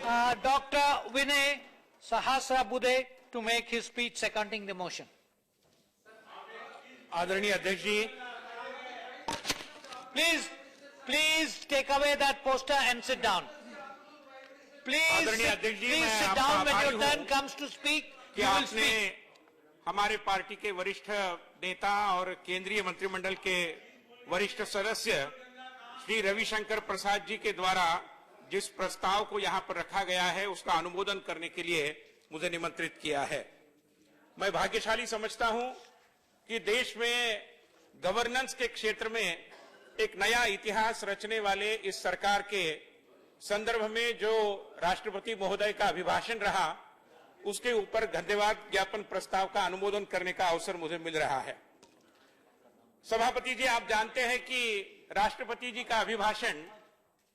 Dr. Vinay Sahasrabudhe to make his speech seconding the motion. आदरणीय अध्यक्ष जी, Please take away that poster and sit down. Please sit down when your turn comes to speak. You will speak. हमारे party के वरिष्ठ नेता और केंद्रीय मंत्रिमंडल के वरिष्ठ सदस्य श्री रविशंकर प्रसाद जी के द्वारा जिस प्रस्ताव को यहां पर रखा गया है उसका अनुमोदन करने के लिए मुझे निमंत्रित किया है। मैं भाग्यशाली समझता हूं कि देश में गवर्नेंस के क्षेत्र में एक नया इतिहास रचने वाले इस सरकार के संदर्भ में जो राष्ट्रपति महोदय का अभिभाषण रहा उसके ऊपर धन्यवाद ज्ञापन प्रस्ताव का अनुमोदन करने का अवसर मुझे मिल रहा है। सभापति जी, आप जानते हैं कि राष्ट्रपति जी का अभिभाषण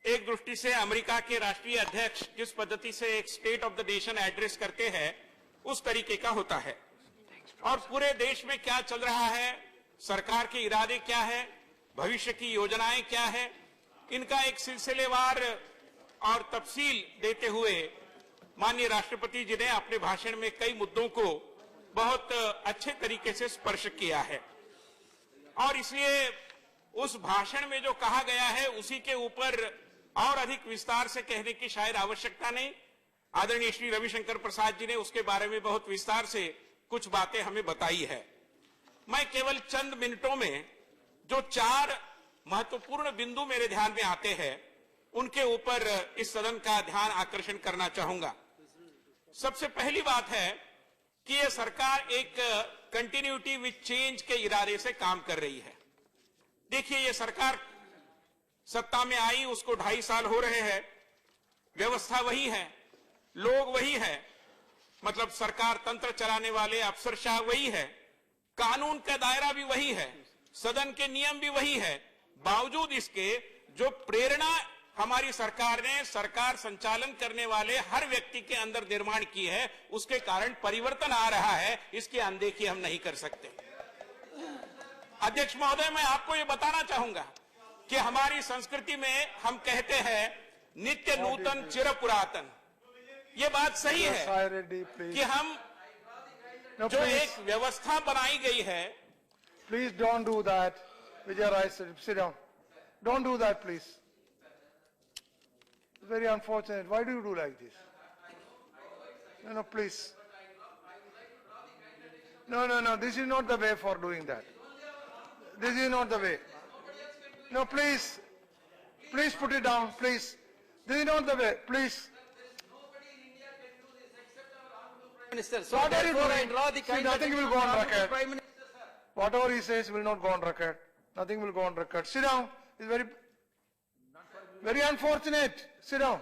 एक दृष्टि से अमेरिका के राष्ट्रीय अध्यक्ष जिस पद्धति से एक state of the nation address करते हैं उस तरीके का होता है और पूरे देश में क्या चल रहा है, सरकार के इरादे क्या है, भविष्य की योजनाएं क्या है, इनका एक सिलसिलेवार और तफसील देते हुए माननीय राष्ट्रपति जी ने अपने भाषण में कई मुद्दों को बहुत अच्छे तरीके से स्पर्श किया है और इसलिए उस भाषण में जो कहा गया है उसी के ऊपर और अधिक विस्तार से कहने की शायद आवश्यकता नहीं। आदरणीय श्री रविशंकर प्रसाद जी ने उसके बारे में बहुत विस्तार से कुछ बातें हमें बताई है। मैं केवल चंद मिनटों में जो 4 महत्वपूर्ण बिंदु मेरे ध्यान में आते हैं उनके ऊपर इस सदन का ध्यान आकर्षण करना चाहूंगा। सबसे पहली बात है कि यह सरकार एक कंटिन्यूटी विथ चेंज के इरादे से काम कर रही है। देखिए, यह सरकार सत्ता में आई उसको 2.5 साल हो रहे हैं, व्यवस्था वही है, लोग वही है, मतलब सरकार तंत्र चलाने वाले अफसरशाह वही है, कानून का दायरा भी वही है, सदन के नियम भी वही है। बावजूद इसके जो प्रेरणा हमारी सरकार ने सरकार संचालन करने वाले हर व्यक्ति के अंदर निर्माण की है उसके कारण परिवर्तन आ रहा है, इसकी अनदेखी हम नहीं कर सकते। अध्यक्ष महोदय, मैं आपको ये बताना चाहूंगा कि हमारी संस्कृति में हम कहते हैं नित्य नूतन चिर पुरातन। ये बात सही है कि हम जो एक व्यवस्था बनाई गई है। Please don't do that. Vijay Rai, sit down. Don't do that please. Very unfortunate. Why do you do like this? No, please. No. This is not the way for doing that. This is not the way. No, please. Please put it down, please. This is not the way. Please. Minister, so what are you doing? See, nothing will go on record. Whatever he says will not go on record. Nothing will go on record. Sit down. It's very unfortunate. Sit down.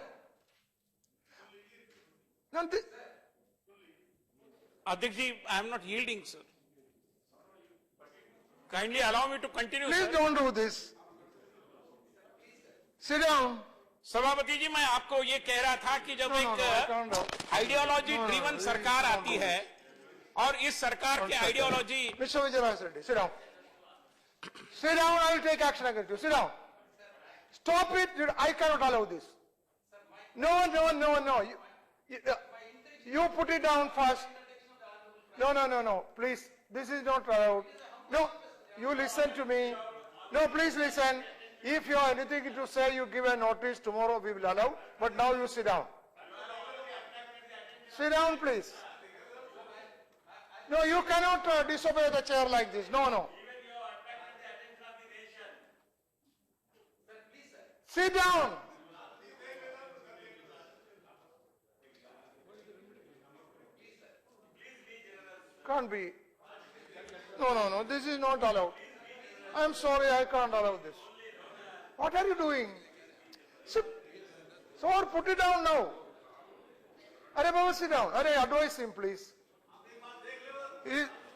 अध्यक्ष जी, I am not yielding, sir. Kindly allow me to continue. Please don't do this. Sit down. सभापति जी, मैं आपको ये कह रहा था कि जब एक आइडियोलॉजी ड्रिवन सरकार आती है और इस सरकार की ideology. Mr. Vijay Raj Reddy, sit down. Sit down. I will take action against you. Sit down. Stop it. I cannot allow this. No. You put it down first. No. Please. This is not allowed. No. You listen to me. No, please listen. If you have anything to say, you give a notice. Tomorrow we will allow. But now you sit down. Sit down, please. No, you cannot disobey the chair like this. No. Sit down. Can't be. No. This is not allowed. I'm sorry, I can't allow this. What are you doing? So put it down now. Arey Baba, sit down. Arey, advise him, please.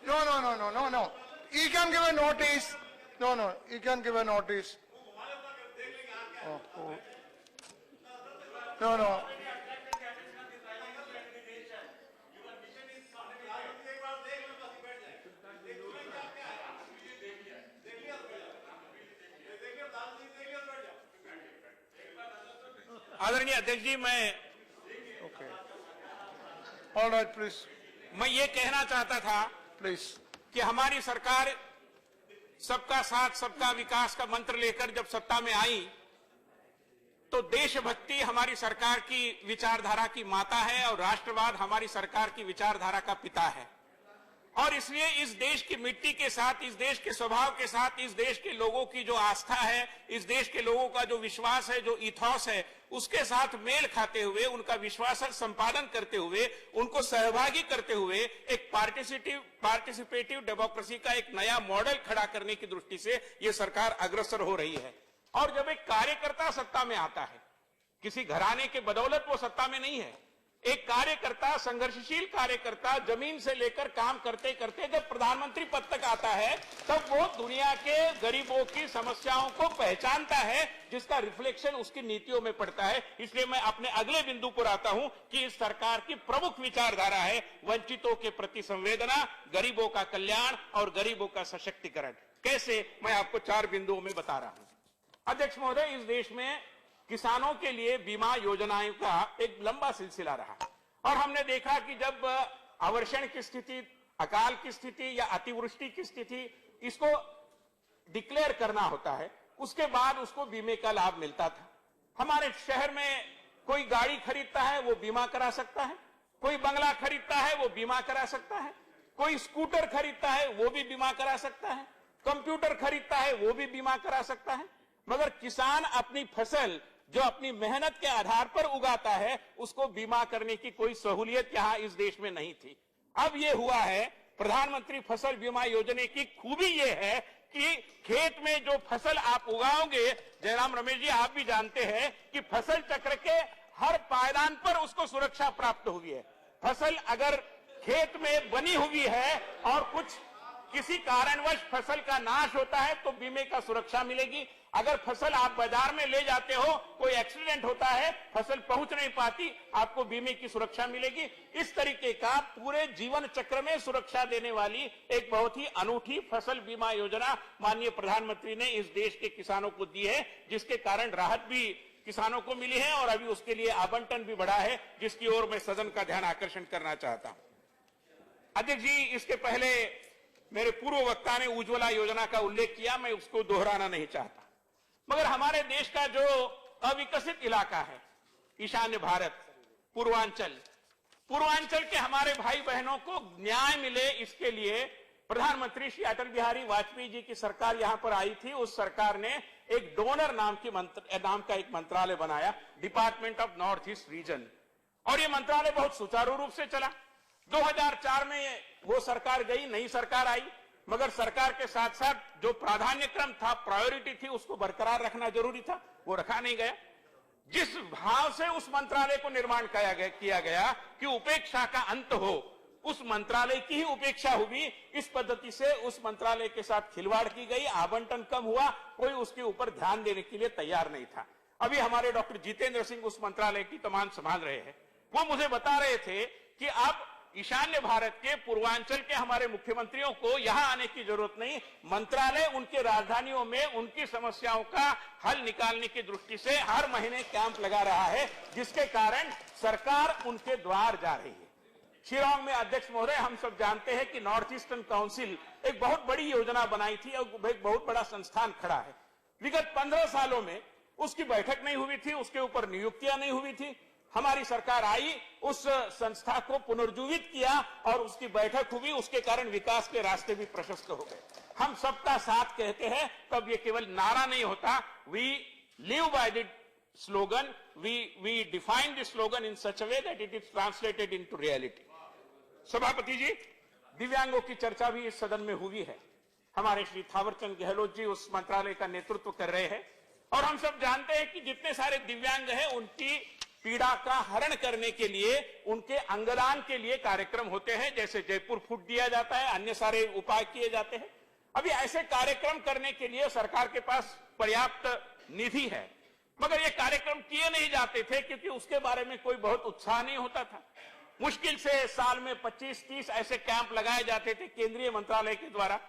No. He can give a notice. No. He can give a notice. No. आदरणीय अध्यक्ष जी, मैं All right, please. मैं ये कहना चाहता था Please. कि हमारी सरकार सबका साथ सबका विकास का मंत्र लेकर जब सत्ता में आई तो देशभक्ति हमारी सरकार की विचारधारा की माता है और राष्ट्रवाद हमारी सरकार की विचारधारा का पिता है। और इसलिए इस देश की मिट्टी के साथ, इस देश के स्वभाव के साथ, इस देश के लोगों की जो आस्था है, इस देश के लोगों का जो विश्वास है, जो इथॉस है, उसके साथ मेल खाते हुए, उनका विश्वास संपादन करते हुए, उनको सहभागी करते हुए एक पार्टिसिपेटिव डेमोक्रेसी का एक नया मॉडल खड़ा करने की दृष्टि से ये सरकार अग्रसर हो रही है। और जब एक कार्यकर्ता सत्ता में आता है, किसी घराने के बदौलत वो सत्ता में नहीं है, एक कार्यकर्ता, संघर्षशील कार्यकर्ता जमीन से लेकर काम करते करते जब प्रधानमंत्री पद तक आता है तब वो दुनिया के गरीबों की समस्याओं को पहचानता है, जिसका रिफ्लेक्शन उसकी नीतियों में पड़ता है। इसलिए मैं अपने अगले बिंदु पर आता हूं कि इस सरकार की प्रमुख विचारधारा है वंचितों के प्रति संवेदना, गरीबों का कल्याण और गरीबों का सशक्तिकरण। कैसे, मैं आपको 4 बिंदुओं में बता रहा हूं। अध्यक्ष महोदय, इस देश में किसानों के लिए बीमा योजनाओं का एक लंबा सिलसिला रहा और हमने देखा कि जब अवर्षण की स्थिति, अकाल की स्थिति या अतिवृष्टि की स्थिति, इसको डिक्लेयर करना होता है, उसके बाद उसको बीमे का लाभ मिलता था। हमारे शहर में कोई गाड़ी खरीदता है वो बीमा करा सकता है, कोई बंगला खरीदता है वो बीमा करा सकता है, कोई स्कूटर खरीदता है वो भी बीमा करा सकता है, कंप्यूटर खरीदता है वो भी बीमा करा सकता है। मगर किसान अपनी फसल जो अपनी मेहनत के आधार पर उगाता है उसको बीमा करने की कोई सहूलियत यहां इस देश में नहीं थी। अब ये हुआ है, प्रधानमंत्री फसल बीमा योजना की खूबी ये है कि खेत में जो फसल आप उगाओगे, जयराम रमेश जी आप भी जानते हैं कि फसल चक्र के हर पायदान पर उसको सुरक्षा प्राप्त हुई है। फसल अगर खेत में बनी हुई है और कुछ किसी कारणवश फसल का नाश होता है तो बीमे का सुरक्षा मिलेगी। अगर फसल आप बाजार में ले जाते हो, कोई एक्सीडेंट होता है, फसल पहुंच नहीं पाती, आपको बीमे की सुरक्षा मिलेगी। इस तरीके का पूरे जीवन चक्र में सुरक्षा देने वाली एक बहुत ही अनूठी फसल बीमा योजना माननीय प्रधानमंत्री ने इस देश के किसानों को दी है, जिसके कारण राहत भी किसानों को मिली है और अभी उसके लिए आवंटन भी बढ़ा है, जिसकी ओर मैं सदन का ध्यान आकर्षण करना चाहता हूं। अध्यक्ष जी, इसके पहले मेरे पूर्व वक्ता ने उज्ज्वला योजना का उल्लेख किया, मैं उसको दोहराना नहीं चाहता। मगर हमारे देश का जो अविकसित इलाका है, ईशान्य भारत, पूर्वांचल के हमारे भाई बहनों को न्याय मिले, इसके लिए प्रधानमंत्री श्री अटल बिहारी वाजपेयी जी की सरकार यहां पर आई थी। उस सरकार ने एक डोनर नाम का एक मंत्रालय बनाया, department of north east region, और ये मंत्रालय बहुत सुचारू रूप से चला। 2004 में वो सरकार गई, नई सरकार आई, मगर सरकार के साथ साथ जो प्राधान्य क्रम था, प्रायोरिटी थी, उसको बरकरार रखना जरूरी था, वो रखा नहीं गया। जिस भाव से उस मंत्रालय को निर्माण किया गया कि उपेक्षा का अंत हो, उस मंत्रालय की ही उपेक्षा हुई। इस पद्धति से उस मंत्रालय के साथ खिलवाड़ की गई, आवंटन कम हुआ, कोई उसके ऊपर ध्यान देने के लिए तैयार नहीं था। अभी हमारे डॉक्टर जितेंद्र सिंह उस मंत्रालय की कमान संभाल रहे हैं, वो मुझे बता रहे थे कि आप ईशान्य भारत के पूर्वांचल के हमारे मुख्यमंत्रियों को यहां आने की जरूरत नहीं, मंत्रालय उनके राजधानियों में उनकी समस्याओं का हल निकालने की दृष्टि से हर महीने कैंप लगा रहा है, जिसके कारण सरकार उनके द्वार जा रही है। शिलांग में अध्यक्ष महोदय, हम सब जानते हैं कि नॉर्थ ईस्टर्न काउंसिल एक बहुत बड़ी योजना बनाई थी और एक बहुत बड़ा संस्थान खड़ा है। विगत 15 सालों में उसकी बैठक नहीं हुई थी, उसके ऊपर नियुक्तियां नहीं हुई थी। हमारी सरकार आई, उस संस्था को पुनर्जीवित किया और उसकी बैठक हुई, उसके कारण विकास के रास्ते भी प्रशस्त हो गए। हम सबका साथ कहते हैं, तब ये केवल नारा नहीं होता। We live by the slogan, we define the slogan in such a way that it is translated into reality. सभापति जी, दिव्यांगों की चर्चा भी इस सदन में हुई है। हमारे श्री थावरचंद गहलोत जी उस मंत्रालय का नेतृत्व कर रहे हैं और हम सब जानते हैं कि जितने सारे दिव्यांग हैं उनकी पीड़ा का हरण करने के लिए, उनके अंगदान के लिए कार्यक्रम होते हैं, जैसे जयपुर फूट दिया जाता है, अन्य सारे उपाय किए जाते हैं। अभी ऐसे कार्यक्रम करने के लिए सरकार के पास पर्याप्त निधि है, मगर ये कार्यक्रम किए नहीं जाते थे क्योंकि उसके बारे में कोई बहुत उत्साह नहीं होता था। मुश्किल से साल में 25-30 ऐसे कैंप लगाए जाते थे केंद्रीय मंत्रालय के द्वारा।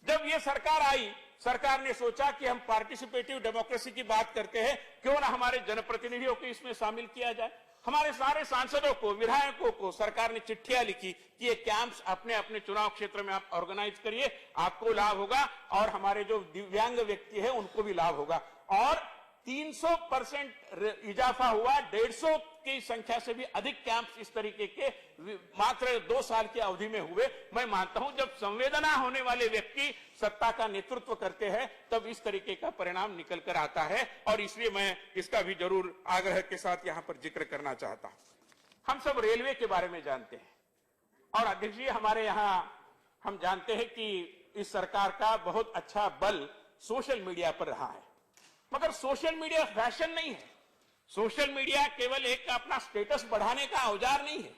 जब ये सरकार आई, सरकार ने सोचा कि हम पार्टिसिपेटिव डेमोक्रेसी की बात करते हैं, क्यों ना हमारे जनप्रतिनिधियों को इसमें शामिल किया जाए। हमारे सारे सांसदों को, विधायकों को सरकार ने चिट्ठियां लिखी कि ये कैंप्स अपने अपने चुनाव क्षेत्र में आप ऑर्गेनाइज करिए, आपको लाभ होगा और हमारे जो दिव्यांग व्यक्ति है उनको भी लाभ होगा। और 300% इजाफा हुआ, 150 की संख्या से भी अधिक कैंप्स इस तरीके के मात्र 2 साल की अवधि में हुए। मैं मानता हूं जब संवेदना होने वाले व्यक्ति सत्ता का नेतृत्व करते हैं तब इस तरीके का परिणाम निकल कर आता है, और इसलिए मैं इसका भी जरूर आग्रह के साथ यहां पर जिक्र करना चाहता हूं। हम सब रेलवे के बारे में जानते हैं और अध्यक्ष जी हमारे यहां हम जानते हैं कि इस सरकार का बहुत अच्छा बल सोशल मीडिया पर रहा है, मगर सोशल मीडिया फैशन नहीं है। सोशल मीडिया केवल एक अपना स्टेटस बढ़ाने का औजार नहीं है।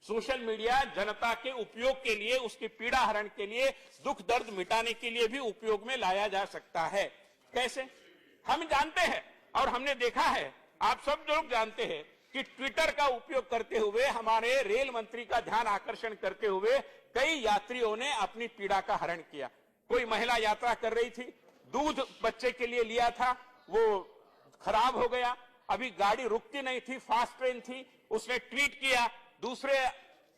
सोशल मीडिया जनता के उपयोग के लिए, उसकी पीड़ा हरण के लिए, दुख दर्द मिटाने के लिए भी उपयोग में लाया जा सकता है। कैसे? हम जानते हैं और हमने देखा है, आप सब लोग जानते हैं कि ट्विटर का उपयोग करते हुए, हमारे रेल मंत्री का ध्यान आकर्षण करते हुए कई यात्रियों ने अपनी पीड़ा का हरण किया। कोई महिला यात्रा कर रही थी, दूध बच्चे के लिए लिया था, वो खराब हो गया, अभी गाड़ी रुकती नहीं थी, फास्ट ट्रेन थी, उसने ट्वीट किया, दूसरे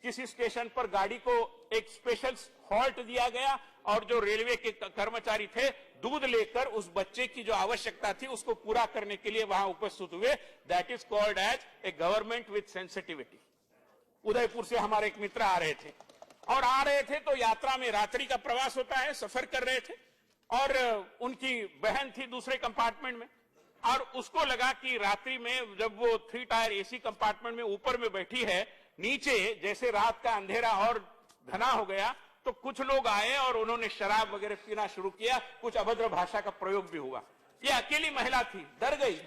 किसी स्टेशन पर गाड़ी को एक स्पेशल हॉल्ट दिया गया और जो रेलवे के कर्मचारी थे दूध लेकर उस बच्चे की जो आवश्यकता थी उसको पूरा करने के लिए वहां उपस्थित हुए। That is called as a government with sensitivity. Udaipur से हमारे एक मित्र आ रहे थे और आ रहे थे तो यात्रा में रात्रि का प्रवास होता है, सफर कर रहे थे और उनकी बहन थी दूसरे कंपार्टमेंट में और उसको लगा कि रात्रि में जब वो 3 टायर एसी कंपार्टमेंट में ऊपर में बैठी है, नीचे जैसे रात का अंधेरा और घना हो गया तो कुछ लोग आए और उन्होंने शराब वगैरह पीना शुरू किया, कुछ अभद्र भाषा का प्रयोग भी हुआ। ये अकेली महिला थी, डर गई।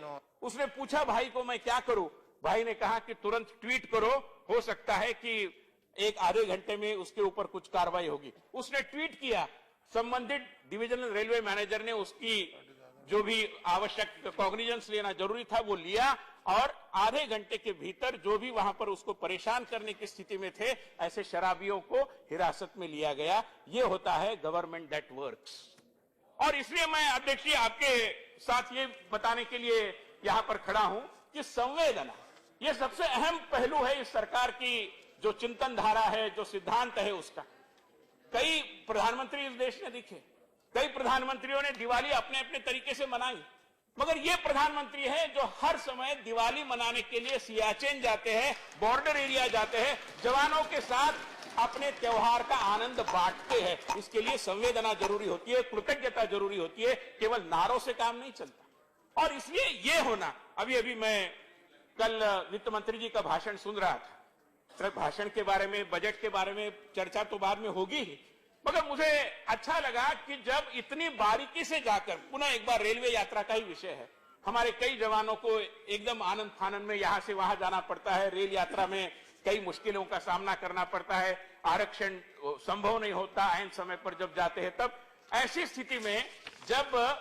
उसने पूछा भाई को मैं क्या करूं? भाई ने कहा कि तुरंत ट्वीट करो, हो सकता है कि 1-आधे घंटे में उसके ऊपर कुछ कार्रवाई होगी। उसने ट्वीट किया, संबंधित डिविजनल रेलवे मैनेजर ने उसकी जो भी आवश्यक कॉग्निजेंस लेना जरूरी था वो लिया और आधे घंटे के भीतर जो भी वहां पर उसको परेशान करने की स्थिति में थे ऐसे शराबियों को हिरासत में लिया गया। ये होता है गवर्नमेंट दैट वर्क्स। और इसलिए मैं अध्यक्ष जी आपके साथ ये बताने के लिए यहां पर खड़ा हूं कि संवेदना ये सबसे अहम पहलू है इस सरकार की जो चिंतन धारा है, जो सिद्धांत है उसका। कई प्रधानमंत्री इस देश में दिखे, कई प्रधानमंत्रियों ने दिवाली अपने अपने तरीके से मनाई, मगर ये प्रधानमंत्री है जो हर समय दिवाली मनाने के लिए सियाचिन जाते हैं, बॉर्डर एरिया जाते हैं, जवानों के साथ अपने त्योहार का आनंद बांटते हैं। इसके लिए संवेदना जरूरी होती है, कृतज्ञता जरूरी होती है, केवल नारों से काम नहीं चलता। और इसलिए ये होना, अभी अभी मैं कल वित्त मंत्री जी का भाषण सुन रहा था। भाषण के बारे में, बजट के बारे में चर्चा तो बाद में होगी ही, मगर मुझे अच्छा लगा कि जब इतनी बारीकी से जाकर, पुनः एक बार रेलवे यात्रा का ही विषय है, हमारे कई जवानों को एकदम आनंद फानंद में यहां से वहां जाना पड़ता है, रेल यात्रा में कई मुश्किलों का सामना करना पड़ता है, आरक्षण संभव नहीं होता ऐन समय पर जब जाते हैं तब। ऐसी स्थिति में जब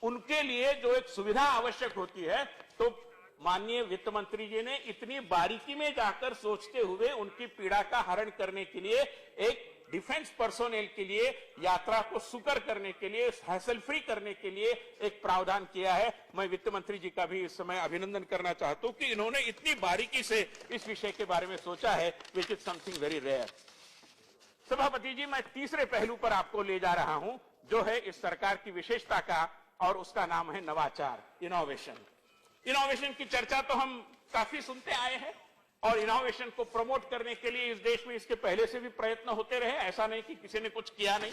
उनके लिए जो एक सुविधा आवश्यक होती है तो माननीय वित्त मंत्री जी ने इतनी बारीकी में जाकर सोचते हुए उनकी पीड़ा का हरण करने के लिए, एक डिफेंस पर्सोनेल के लिए यात्रा को सुकर करने के लिए, हैसल फ्री करने के लिए एक प्रावधान किया है। मैं वित्त मंत्री जी का भी इस समय अभिनंदन करना चाहता हूं कि इन्होंने इतनी बारीकी से इस विषय के बारे में सोचा है, which is something very rare. सभापति जी, मैं तीसरे पहलू पर आपको ले जा रहा हूं जो है इस सरकार की विशेषता का, और उसका नाम है नवाचार, इनोवेशन। इनोवेशन की चर्चा तो हम काफी सुनते आए हैं और इनोवेशन को प्रमोट करने के लिए इस देश में इसके पहले से भी प्रयत्न होते रहे, ऐसा नहीं कि किसी ने कुछ किया नहीं।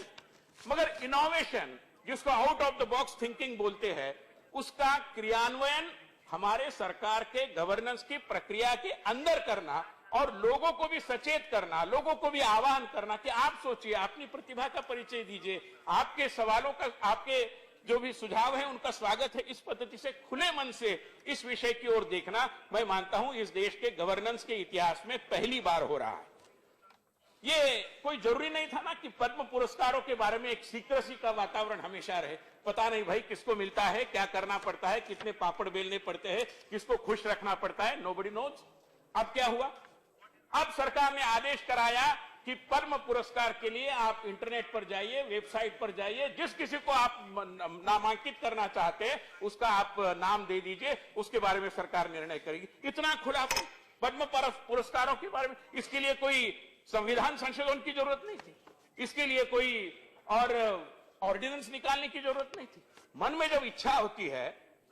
मगर इनोवेशन जिसको out of the box thinking बोलते हैं, उसका क्रियान्वयन हमारे सरकार के गवर्नेंस की प्रक्रिया के अंदर करना और लोगों को भी सचेत करना, लोगों को भी आह्वान करना कि आप सोचिए, अपनी प्रतिभा का परिचय दीजिए, आपके सवालों का, आपके जो भी सुझाव है उनका स्वागत है। इस पद्धति से खुले मन से इस विषय की ओर देखना, मैं मानता हूं इस देश के गवर्नेंस के इतिहास में पहली बार हो रहा है। ये कोई जरूरी नहीं था ना कि पद्म पुरस्कारों के बारे में एक सीक्रेसी का वातावरण हमेशा रहे। पता नहीं भाई किसको मिलता है, क्या करना पड़ता है, कितने पापड़ बेलने पड़ते हैं, किसको खुश रखना पड़ता है, नोबडी नोज। अब क्या हुआ? अब सरकार ने आदेश कराया कि पद्म पुरस्कार के लिए आप इंटरनेट पर जाइए, वेबसाइट पर जाइए, जिस किसी को आप नामांकित करना चाहते हैं उसका आप नाम दे दीजिए, उसके बारे में सरकार निर्णय करेगी। इतना खुलापन, पद्म पुरस्कारों के बारे में, इसके लिए कोई संविधान संशोधन की जरूरत नहीं थी, इसके लिए कोई और ऑर्डिनेंस निकालने की जरूरत नहीं थी। मन में जब इच्छा होती है,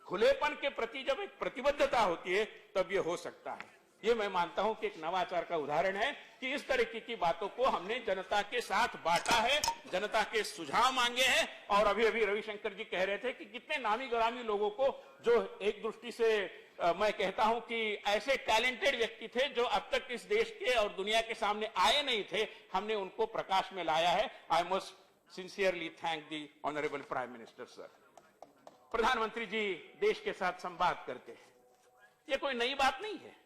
खुलेपन के प्रति जब एक प्रतिबद्धता होती है, तब ये हो सकता है। ये मैं मानता हूं कि एक नवाचार का उदाहरण है कि इस तरीके की बातों को हमने जनता के साथ बांटा है, जनता के सुझाव मांगे हैं। और अभी अभी रविशंकर जी कह रहे थे कि कितने नामी गिरामी लोगों को, जो एक दृष्टि से मैं कहता हूं कि ऐसे टैलेंटेड व्यक्ति थे जो अब तक इस देश के और दुनिया के सामने आए नहीं थे, हमने उनको प्रकाश में लाया है। I must sincerely thank the honourable prime minister sir. प्रधानमंत्री जी देश के साथ संवाद करते हैं, ये कोई नई बात नहीं है।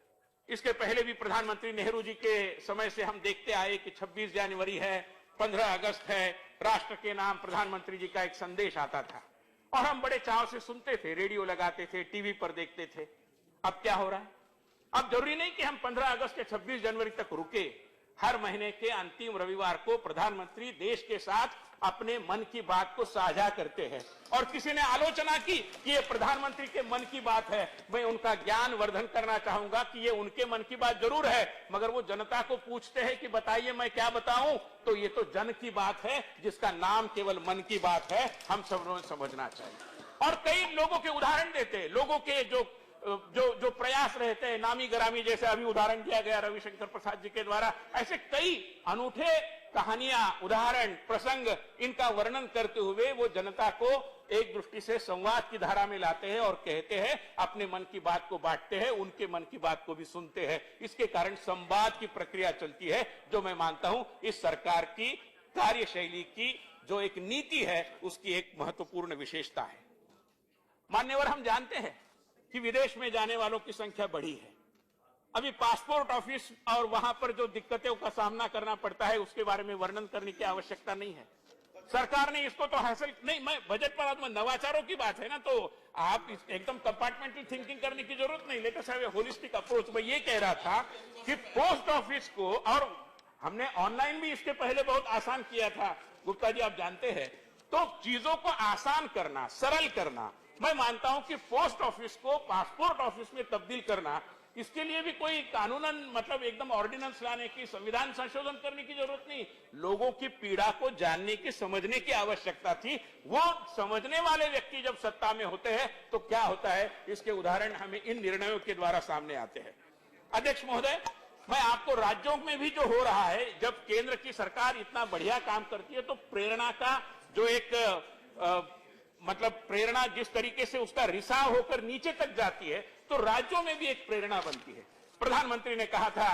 इसके पहले भी प्रधानमंत्री नेहरू जी के समय से हम देखते आए कि 26 जनवरी है, 15 अगस्त है, राष्ट्र के नाम प्रधानमंत्री जी का एक संदेश आता था और हम बड़े चाव से सुनते थे, रेडियो लगाते थे, टीवी पर देखते थे। अब क्या हो रहा है? अब जरूरी नहीं कि हम 15 अगस्त या 26 जनवरी तक रुके। हर महीने के अंतिम रविवार को प्रधानमंत्री देश के साथ अपने मन की बात को साझा करते हैं। और किसी ने आलोचना की कि ये प्रधानमंत्री के मन की बात है, मैं उनका ज्ञान वर्धन करना चाहूंगा कि ये उनके मन की बात जरूर है, मगर वो जनता को पूछते हैं कि बताइए मैं क्या बताऊं, तो ये तो जन की बात है जिसका नाम केवल मन की बात है। हम सब लोगों को समझना चाहिए। और कई लोगों के उदाहरण देते हैं, लोगों के जो प्रयास रहते हैं, नामी गिरामी, जैसे अभी उदाहरण दिया गया रविशंकर प्रसाद जी के द्वारा, ऐसे कई अनूठे कहानियां, उदाहरण, प्रसंग, इनका वर्णन करते हुए वो जनता को एक दृष्टि से संवाद की धारा में लाते हैं और कहते हैं, अपने मन की बात को बांटते हैं, उनके मन की बात को भी सुनते हैं। इसके कारण संवाद की प्रक्रिया चलती है, जो मैं मानता हूं इस सरकार की कार्यशैली की जो एक नीति है उसकी एक महत्वपूर्ण विशेषता है। मान्यवर, हम जानते हैं कि विदेश में जाने वालों की संख्या बढ़ी है। अभी पासपोर्ट ऑफिस और वहां पर जो दिक्कतों का सामना करना पड़ता है उसके बारे में वर्णन करने की आवश्यकता नहीं है। सरकार ने इसको तो हासिल नहीं, मैं बजट पर आदमी नवाचारों की बात है ना, तो आप एकदम कंपार्टमेंटल थिंकिंग करने की जरूरत नहीं। Let us have a holistic approach. मैं ये कह रहा था कि पोस्ट ऑफिस को, और हमने ऑनलाइन भी इसके पहले बहुत आसान किया था, गुप्ता जी आप जानते हैं, तो चीजों को आसान करना, सरल करना। मैं मानता हूं कि पोस्ट ऑफिस को पासपोर्ट ऑफिस में तब्दील करना, इसके लिए भी कोई कानूनन मतलब एकदम ऑर्डिनेंस लाने की, संविधान संशोधन करने की जरूरत नहीं। लोगों की पीड़ा को जानने की, समझने की आवश्यकता थी। वो समझने वाले व्यक्ति जब सत्ता में होते हैं तो क्या होता है, इसके उदाहरण हमें इन निर्णयों के द्वारा सामने आते हैं। अध्यक्ष महोदय, मैं आपको राज्यों में भी जो हो रहा है, जब केंद्र की सरकार इतना बढ़िया काम करती है तो प्रेरणा का जो एक मतलब प्रेरणा जिस तरीके से उसका रिसाव होकर नीचे तक जाती है, तो राज्यों में भी एक प्रेरणा बनती है। प्रधानमंत्री ने कहा था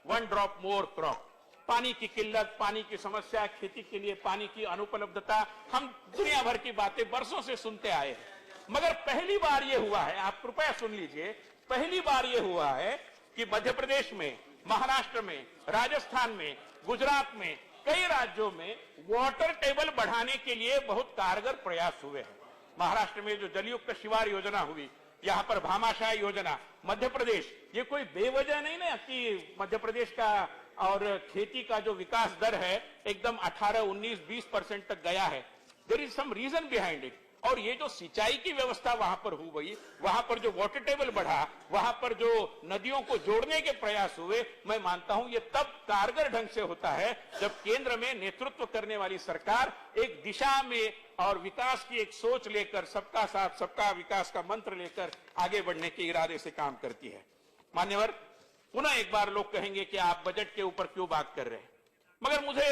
1 ड्रॉप मोर क्रॉप। पानी की किल्लत, पानी की समस्या, खेती के लिए पानी की अनुपलब्धता, हम दुनिया भर की बातें वर्षों से सुनते आए हैं। मगर पहली बार ये हुआ है, आप कृपया सुन लीजिए, पहली बार ये हुआ है कि मध्य प्रदेश में, महाराष्ट्र में, राजस्थान में, गुजरात में, कई राज्यों में वाटर टेबल बढ़ाने के लिए बहुत कारगर प्रयास हुए हैं। महाराष्ट्र में जो जलयुक्त शिवार योजना हुई, यहां पर भामाशाह योजना, मध्य प्रदेश, ये कोई बेवजह नहीं ना कि मध्य प्रदेश का और खेती का जो विकास दर है एकदम 18, 19, 20% तक गया है। There is some reason behind it. और ये जो सिंचाई की व्यवस्था वहां पर हुई, वहां पर जो वाटर टेबल बढ़ा, वहां पर जो नदियों को जोड़ने के प्रयास हुए, मैं मानता हूं ये तब कारगर ढंग से होता है जब केंद्र में नेतृत्व करने वाली सरकार एक दिशा में और विकास की एक सोच लेकर, सबका साथ सबका विकास का मंत्र लेकर आगे बढ़ने के इरादे से काम करती है। मान्यवर, पुनः एक बार लोग कहेंगे कि आप बजट के ऊपर क्यों बात कर रहे हैं, मगर मुझे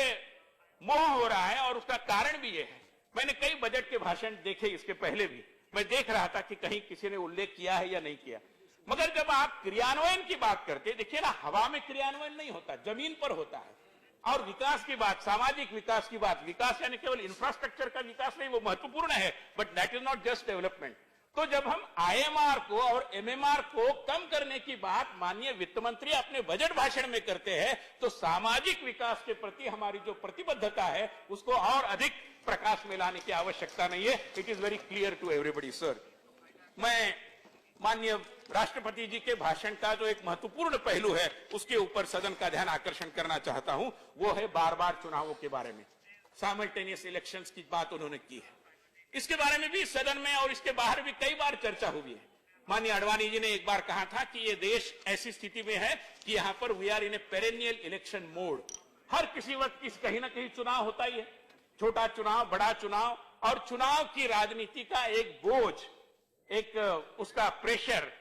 मोह हो रहा है और उसका कारण भी यह है, मैंने कई बजट के भाषण देखे, इसके पहले भी मैं देख रहा था कि कहीं किसी ने उल्लेख किया है या नहीं किया। मगर जब आप क्रियान्वयन की बात करते, देखिए ना, हवा में क्रियान्वयन नहीं होता, जमीन पर होता है। और विकास की बात, सामाजिक विकास की बात, विकास यानी केवल इंफ्रास्ट्रक्चर का विकास नहीं, वो महत्वपूर्ण है, but that is not just development. तो जब हम IMR को और MMR को कम करने की बात माननीय वित्त मंत्री अपने बजट भाषण में करते हैं, तो सामाजिक विकास के प्रति हमारी जो प्रतिबद्धता है उसको और अधिक प्रकाश में लाने की आवश्यकता नहीं है। It is very clear to everybody sir. मैं माननीय राष्ट्रपति जी के भाषण का जो एक महत्वपूर्ण पहलू है उसके ऊपर सदन का ध्यान आकर्षण करना चाहता हूं, वो है बार बार चुनावों के बारे में, साइमल्टेनियस इलेक्शंस की बात उन्होंने की है। इसके बारे में भी सदन में और इसके बाहर भी कई बार चर्चा हुई है। माननीय आडवाणी जी ने एक बार कहा था कि ये देश ऐसी स्थिति में है कि यहां पर we are in a perennial election mode. हर किसी वक्त कहीं ना कहीं चुनाव होता ही है, छोटा चुनाव, बड़ा चुनाव, और चुनाव की राजनीति का एक बोझ, एक उसका प्रेशर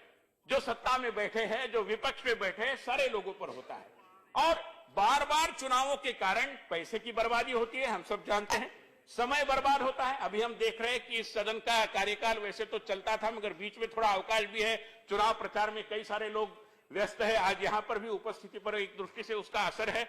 जो सत्ता में बैठे हैं, जो विपक्ष में बैठे हैं, सारे लोगों पर होता है। और बार बार चुनावों के कारण पैसे की बर्बादी होती है, हम सब जानते हैं, समय बर्बाद होता है। अभी हम देख रहे हैं कि इस सदन का कार्यकाल वैसे तो चलता था, मगर बीच में थोड़ा अवकाश भी है, चुनाव प्रचार में कई सारे लोग व्यस्त है, आज यहां पर भी उपस्थिति पर एक दृष्टि से उसका असर है।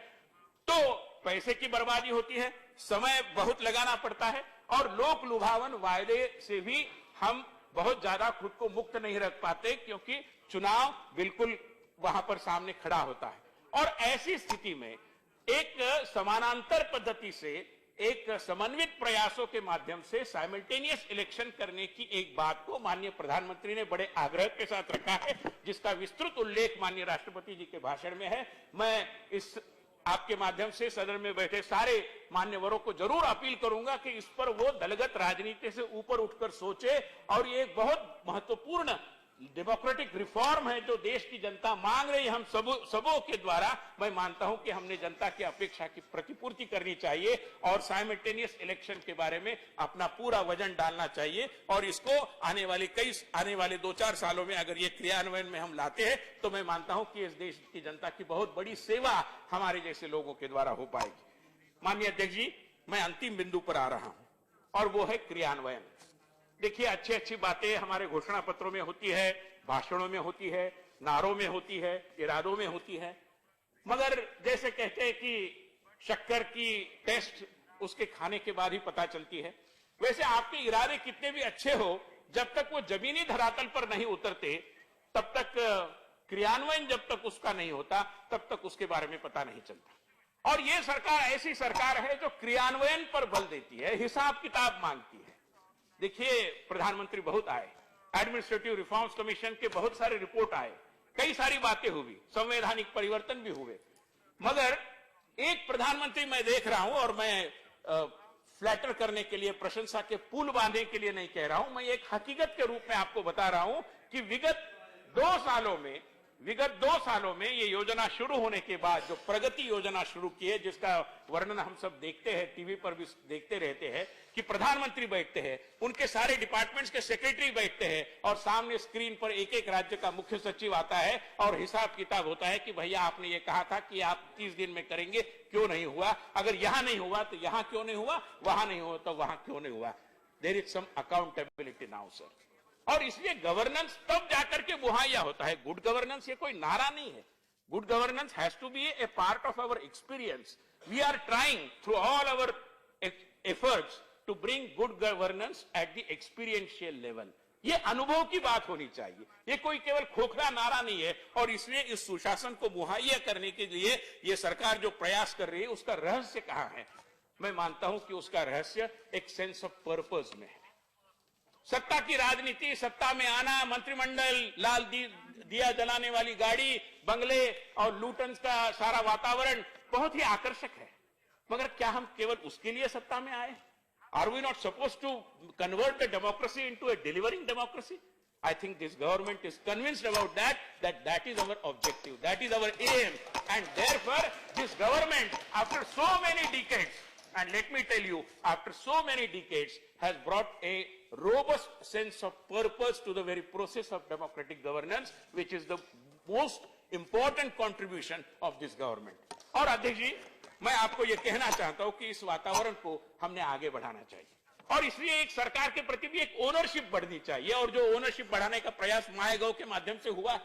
तो पैसे की बर्बादी होती है, समय बहुत लगाना पड़ता है, और लोक लुभावन वायदे से भी हम बहुत ज्यादा खुद को मुक्त नहीं रख पाते, क्योंकि चुनाव बिल्कुल वहां पर सामने खड़ा होता है। और ऐसी स्थिति में एक समानांतर पद्धति से, एक समन्वित प्रयासों के माध्यम से साइमल्टेनियस इलेक्शन करने की एक बात को माननीय प्रधानमंत्री ने बड़े आग्रह के साथ रखा है, जिसका विस्तृत उल्लेख माननीय राष्ट्रपति जी के भाषण में है। मैं इस आपके माध्यम से सदन में बैठे सारे मान्यवरों को जरूर अपील करूंगा कि इस पर वो दलगत राजनीति से ऊपर उठकर सोचे, और ये एक बहुत महत्वपूर्ण डेमोक्रेटिक रिफॉर्म है जो देश की जनता मांग रही है। हम सबों के द्वारा मैं मानता हूं कि हमने जनता की अपेक्षा की प्रतिपूर्ति करनी चाहिए, और साइमल्टेनियस इलेक्शन के बारे में अपना पूरा वजन डालना चाहिए, और इसको आने वाले 2-4 सालों में अगर ये क्रियान्वयन में हम लाते हैं तो मैं मानता हूं कि इस देश की जनता की बहुत बड़ी सेवा हमारे जैसे लोगों के द्वारा हो पाएगी। माननीय अध्यक्ष जी, मैं अंतिम बिंदु पर आ रहा हूं, और वो है क्रियान्वयन। देखिए, अच्छी बातें हमारे घोषणा पत्रों में होती है, भाषणों में होती है, नारों में होती है, इरादों में होती है, मगर जैसे कहते हैं कि शक्कर की टेस्ट उसके खाने के बाद ही पता चलती है, वैसे आपके इरादे कितने भी अच्छे हो, जब तक वो जमीनी धरातल पर नहीं उतरते, तब तक क्रियान्वयन जब तक उसका नहीं होता, तब तक उसके बारे में पता नहीं चलता। और ये सरकार ऐसी सरकार है जो क्रियान्वयन पर बल देती है, हिसाब किताब मांगती है। देखिए, प्रधानमंत्री बहुत आए, एडमिनिस्ट्रेटिव रिफॉर्म्स कमीशन के बहुत सारे रिपोर्ट आए, कई सारी बातें हुई, संवैधानिक परिवर्तन भी हुए, मगर एक प्रधानमंत्री मैं देख रहा हूं, और मैं फ्लैटर करने के लिए, प्रशंसा के पुल बांधने के लिए नहीं कह रहा हूं, मैं एक हकीकत के रूप में आपको बता रहा हूं कि विगत 2 सालों में ये योजना शुरू होने के बाद जो प्रगति योजना शुरू की है, जिसका वर्णन हम सब देखते हैं, टीवी पर भी देखते रहते हैं कि प्रधानमंत्री बैठते हैं, उनके सारे डिपार्टमेंट्स के सेक्रेटरी बैठते हैं, और सामने स्क्रीन पर एक एक राज्य का मुख्य सचिव आता है और हिसाब किताब होता है कि भैया आपने ये कहा था कि आप 30 दिन में करेंगे, क्यों नहीं हुआ? अगर यहां नहीं हुआ तो यहां क्यों नहीं हुआ, वहां नहीं हुआ तो वहां क्यों नहीं हुआ? There is some accountability now sir. और इसलिए गवर्नेंस तब जाकर के मुहैया होता है। गुड गवर्नेंस ये कोई नारा नहीं है, good governance has to be a part of our experience. We are trying through all our efforts to bring good governance at the experiential level. ये अनुभव की बात होनी चाहिए, ये कोई केवल खोखला नारा नहीं है। और इसलिए इस सुशासन को मुहैया करने के लिए ये सरकार जो प्रयास कर रही है, उसका रहस्य कहां है? मैं मानता हूं कि उसका रहस्य एक सेंस ऑफ पर्पस में है। सत्ता की राजनीति, सत्ता में आना, मंत्रिमंडल, लाल दिया जलाने वाली गाड़ी, बंगले और लूटन का सारा वातावरण बहुत ही आकर्षक है, मगर क्या हम केवल उसके लिए सत्ता में आए? Are we not supposed to convert the democracy into a delivering democracy? I think this government is convinced about that is our objective, that is our aim, and therefore this government, after so many decades, and let me tell you, after so many decades, has brought a robust sense of purpose to the very process of democratic governance, which is the most important contribution of this government. और अध्यक्ष जी, मैं आपको यह कहना चाहता हूं कि इस वातावरण को हमने आगे बढ़ाना चाहिए, और इसलिए एक सरकार के प्रति भी एक ओनरशिप बढ़नी चाहिए। और जो ओनरशिप बढ़ाने का प्रयास माय गव के माध्यम से हुआ,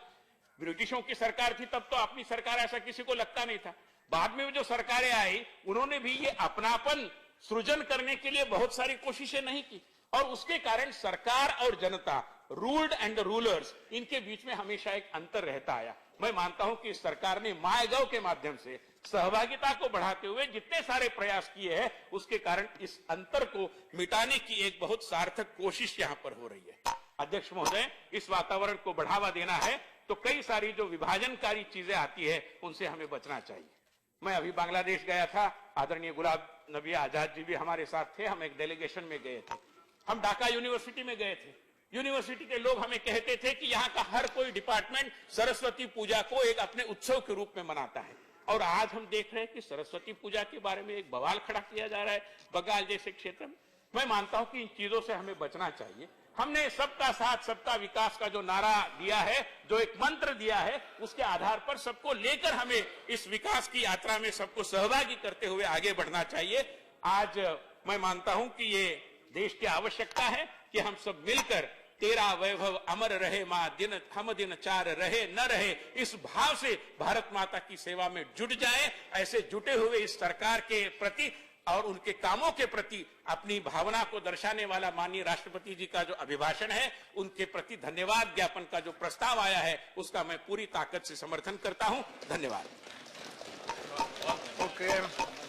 ब्रिटिशों की सरकार थी तब तो अपनी सरकार ऐसा किसी को लगता नहीं था। बाद में जो सरकारें आई, उन्होंने भी ये अपनापन सृजन करने के लिए बहुत सारी कोशिशें नहीं की, और उसके कारण सरकार और जनता, रूल्ड एंड द रूलर्स, इनके बीच में हमेशा एक अंतर रहता आया। मैं मानता हूं कि इस सरकार ने माय गव के माध्यम से सहभागिता को बढ़ाते हुए जितने सारे प्रयास किए हैं, उसके कारण इस अंतर को मिटाने की एक बहुत सार्थक कोशिश यहां पर हो रही है। अध्यक्ष महोदय, इस वातावरण को बढ़ावा देना है तो कई सारी जो विभाजनकारी चीजें आती है, उनसे हमें बचना चाहिए। मैं अभी बांग्लादेश गया था, आदरणीय गुलाम नबी आजाद जी भी हमारे साथ थे, हम एक डेलीगेशन में गए थे। हम ढाका यूनिवर्सिटी में गए थे, यूनिवर्सिटी के लोग हमें कहते थे कि यहाँ का हर कोई डिपार्टमेंट सरस्वती पूजा को एक अपने उत्सव के रूप में मनाता है, और आज हम देख रहे हैं कि सरस्वती पूजा के बारे में एक बवाल खड़ा किया जा रहा है बंगाल जैसे क्षेत्र में। मैं मानता हूं कि इन चीजों से हमें बचना चाहिए। हमने सबका साथ सबका विकास का जो नारा दिया है, जो एक मंत्र दिया है, उसके आधार पर सबको लेकर हमें इस विकास की यात्रा में सबको सहभागी करते हुए आगे बढ़ना चाहिए। आज मैं मानता हूं कि ये देश की आवश्यकता है कि हम सब मिलकर तेरा वैभव अमर रहे मां दिन हम दिन चार रहे न रहे, इस भाव से भारत माता की सेवा में जुट जाए। ऐसे जुटे हुए इस सरकार के प्रति और उनके कामों के प्रति अपनी भावना को दर्शाने वाला माननीय राष्ट्रपति जी का जो अभिभाषण है, उनके प्रति धन्यवाद ज्ञापन का जो प्रस्ताव आया है, उसका मैं पूरी ताकत से समर्थन करता हूं। धन्यवाद। Okay.